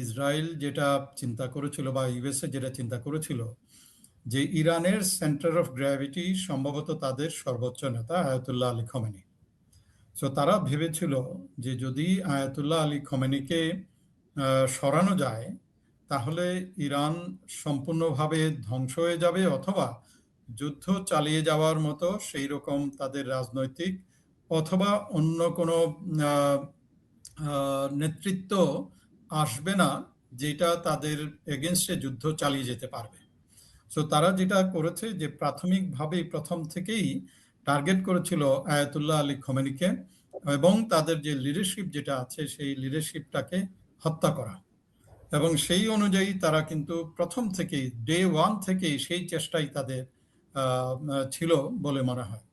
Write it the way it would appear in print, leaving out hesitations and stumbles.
Israel যেটা চিন্তা করেছিল বা ইউএসএ যেটা চিন্তা করেছিল যে ইরানের সেন্টার অফ গ্র্যাভিটি সম্ভবত তাদের সর্বোচ্চ নেতা আয়াতুল্লাহ আলী খমেনি। সো তারা ভেবেছিল যে যদি আয়াতুল্লাহ আলী খমেনিকে সরানো যায় তাহলে ইরান সম্পূর্ণভাবে ধ্বংস হয়ে যাবে, অথবা যুদ্ধ চালিয়ে যাওয়ার মতো সেই রকম তাদের রাজনৈতিক অথবা অন্য কোনো নেতৃত্ব আসবে না যেটা তাদের এগেনস্টে যুদ্ধ চালিয়ে যেতে পারবে। সো তারা যেটা করেছে যে প্রাথমিকভাবেই প্রথম থেকেই টার্গেট করেছিল আয়াতুল্লাহ আলী খমেনিকে এবং তাদের যে লিডারশিপ যেটা আছে সেই লিডারশিপটাকে হত্যা করা। এবং সেই অনুযায়ী তারা কিন্তু প্রথম থেকেই ডে ওয়ান থেকেই সেই চেষ্টাই তাদের ছিল বলে মনে হয়।